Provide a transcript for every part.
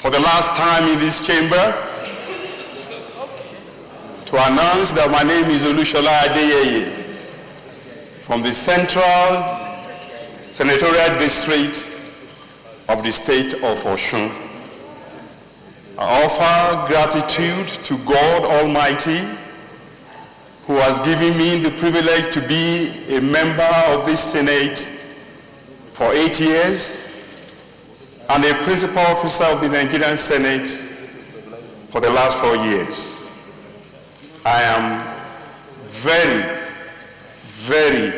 for the last time in this chamber to announce that my name is Olushola Adeyeye from the Central Senatorial District of the state of Osun. I offer gratitude to God Almighty, who has given me the privilege to be a member of this Senate for 8 years and a principal officer of the Nigerian Senate for the last 4 years. I am very, very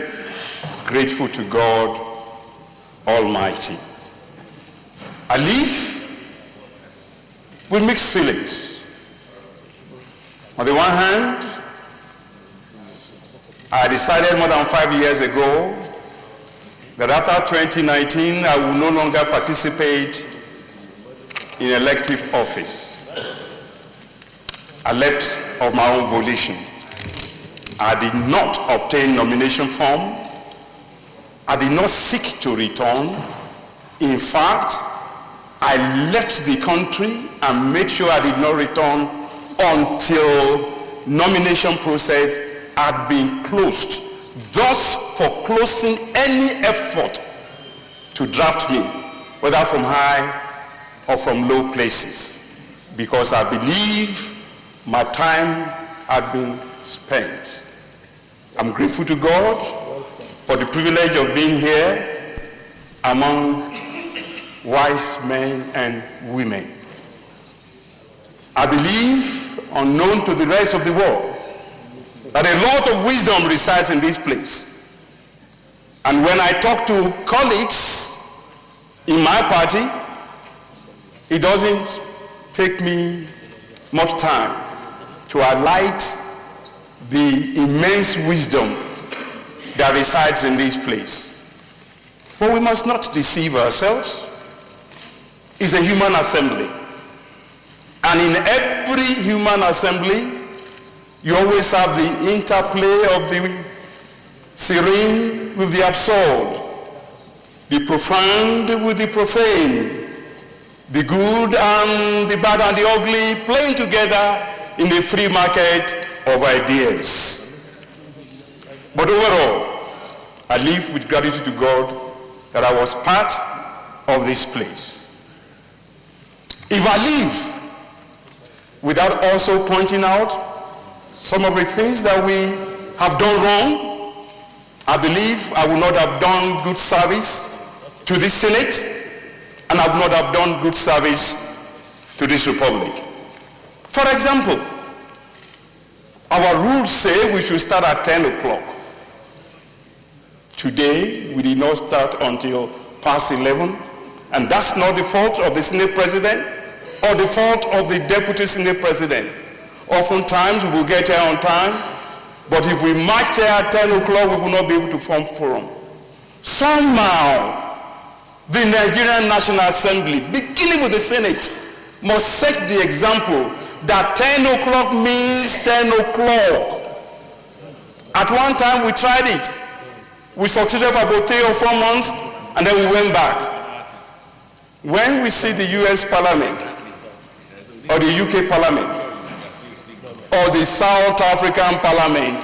grateful to God Almighty. I live with mixed feelings. On the one hand, I decided more than 5 years ago that after 2019, I will no longer participate in elective office. I left of my own volition. I did not obtain nomination form. I did not seek to return. In fact, I left the country and made sure I did not return until nomination process had been closed, thus foreclosing any effort to draft me, whether from high or from low places, because I believe my time had been spent. I'm grateful to God for the privilege of being here among wise men and women. I believe, unknown to the rest of the world, that a lot of wisdom resides in this place. And when I talk to colleagues in my party, it doesn't take me much time to highlight the immense wisdom that resides in this place. But we must not deceive ourselves. It's a human assembly. And in every human assembly, you always have the interplay of the serene with the absurd, the profound with the profane, the good and the bad and the ugly playing together in the free market of ideas. But overall, I live with gratitude to God that I was part of this place. If I live without also pointing out some of the things that we have done wrong, I believe I would not have done good service to this Senate, and I would not have done good service to this Republic. For example, our rules say we should start at 10 o'clock. Today, we did not start until past 11, and that's not the fault of the Senate President or the fault of the Deputy Senate President. Oftentimes, we will get here on time, but if we march here at 10 o'clock, we will not be able to form quorum. Somehow, the Nigerian National Assembly, beginning with the Senate, must set the example that 10 o'clock means 10 o'clock. At one time, we tried it. We succeeded for about 3 or 4 months, and then we went back. When we see the US Parliament, or the UK Parliament, or the South African Parliament,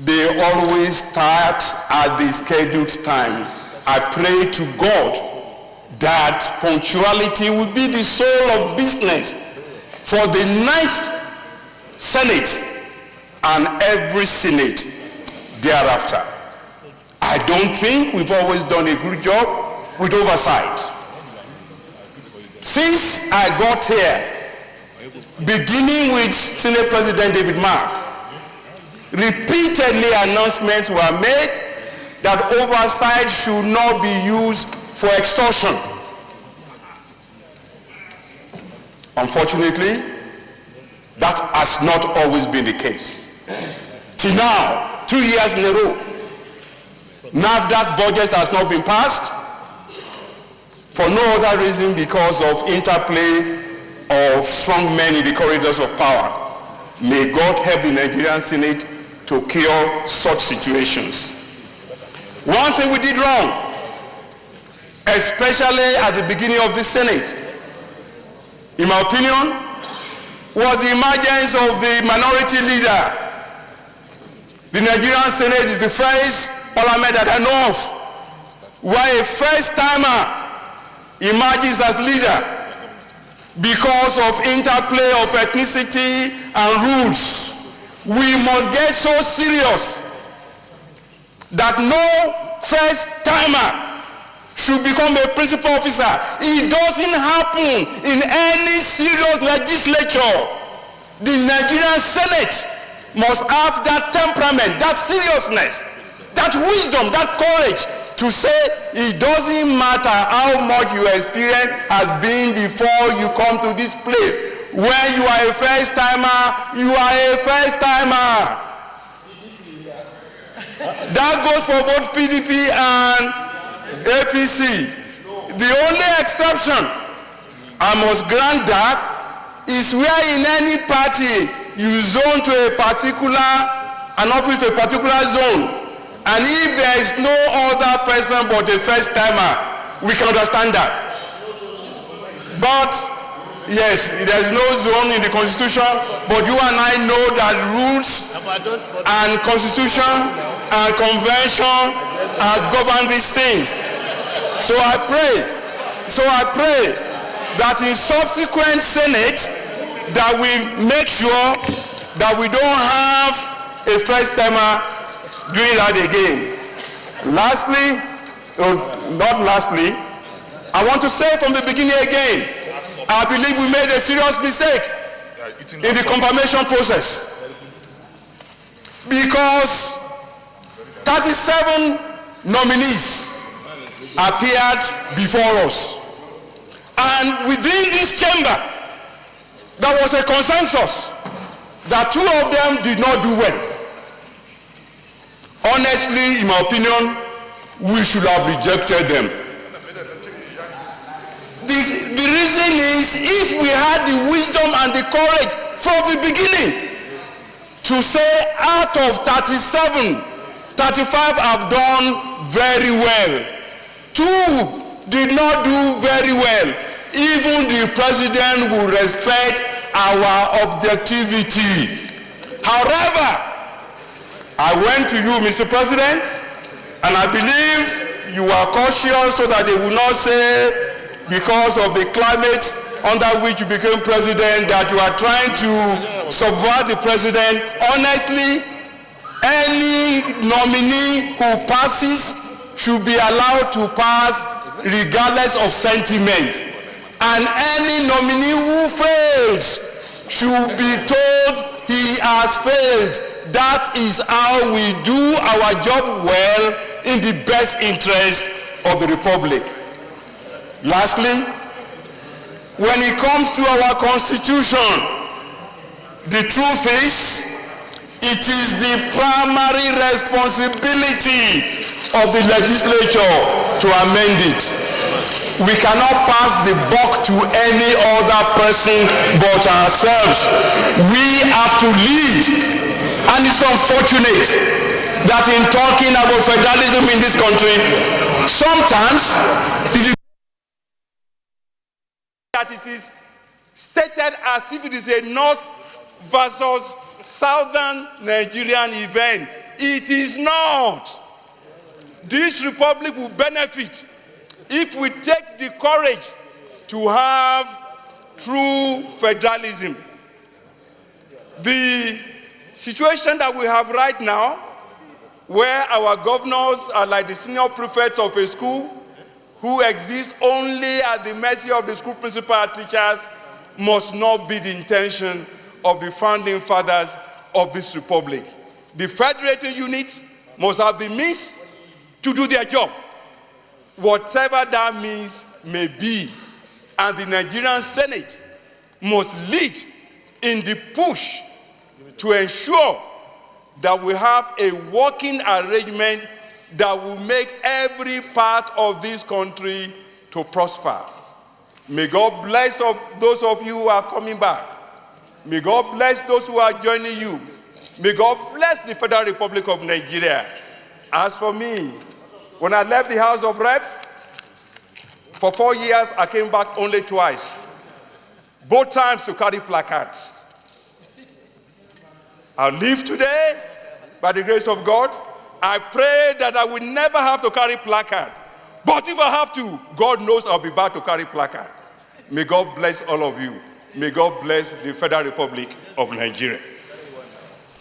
they always start at the scheduled time. I pray to God that punctuality will be the soul of business for the 9th Senate and every Senate thereafter. I don't think we've always done a good job with oversight. Since I got here, beginning with Senate President David Mark, repeatedly announcements were made that oversight should not be used for extortion. Unfortunately, that has not always been the case. Till now, 2 years in a row, NAFDAC budget has not been passed for no other reason because of interplay of strong men in the corridors of power. May God help the Nigerian Senate to cure such situations. One thing we did wrong, especially at the beginning of the Senate, in my opinion, was the emergence of the minority leader. The Nigerian Senate is the first parliament that I know of where a first-timer emerges as leader because of interplay of ethnicity and rules. We must get so serious that no first-timer should become a principal officer. It doesn't happen in any serious legislature. The Nigerian Senate must have that temperament, that seriousness, that wisdom, that courage to say it doesn't matter how much your experience has been before you come to this place. When you are a first-timer, you are a first-timer. That goes for both PDP and APC. The only exception, I must grant that, is where in any party you zone to a particular, an office to a particular zone. And if there is no other person but a first-timer, we can understand that. But yes, there is no zone in the Constitution, but you and I know that rules and Constitution and Convention govern these things. So I pray that in subsequent Senate that we make sure that we don't have a first-timer doing that again. Lastly, not lastly, I want to say from the beginning again, I believe we made a serious mistake in the confirmation process because 37 nominees appeared before us, and within this chamber there was a consensus that 2 of them did not do well. Honestly, in my opinion, we should have rejected them. The reason is, if we had the wisdom and the courage from the beginning to say out of 37, 35 have done very well, 2 did not do very well, even the president will respect our objectivity. However, I went to you, Mr. President, and I believe you are cautious so that they will not say, because of the climate under which you became president, that you are trying to subvert the president. Honestly, any nominee who passes should be allowed to pass regardless of sentiment. And any nominee who fails should be told he has failed. That is how we do our job well in the best interest of the Republic. Lastly, when it comes to our Constitution, the truth is, it is the primary responsibility of the legislature to amend it. We cannot pass the buck to any other person but ourselves. We have to lead. And it's unfortunate that in talking about federalism in this country, sometimes it is stated as if it is a North versus Southern Nigerian event. It is not. This republic will benefit if we take the courage to have true federalism. The situation that we have right now, where our governors are like the senior prefects of a school, who exist only at the mercy of the school principal and teachers, must not be the intention of the founding fathers of this republic. The federating units must have the means to do their job, whatever that means may be. And the Nigerian Senate must lead in the push to ensure that we have a working arrangement that will make every part of this country to prosper. May God bless those of you who are coming back. May God bless those who are joining you. May God bless the Federal Republic of Nigeria. As for me, when I left the House of Reps, for 4 years, I came back only twice. both times to carry placards. I'll live today by the grace of God. I pray that I will never have to carry placard. But if I have to, God knows I'll be back to carry placard. May God bless all of you. May God bless the Federal Republic of Nigeria.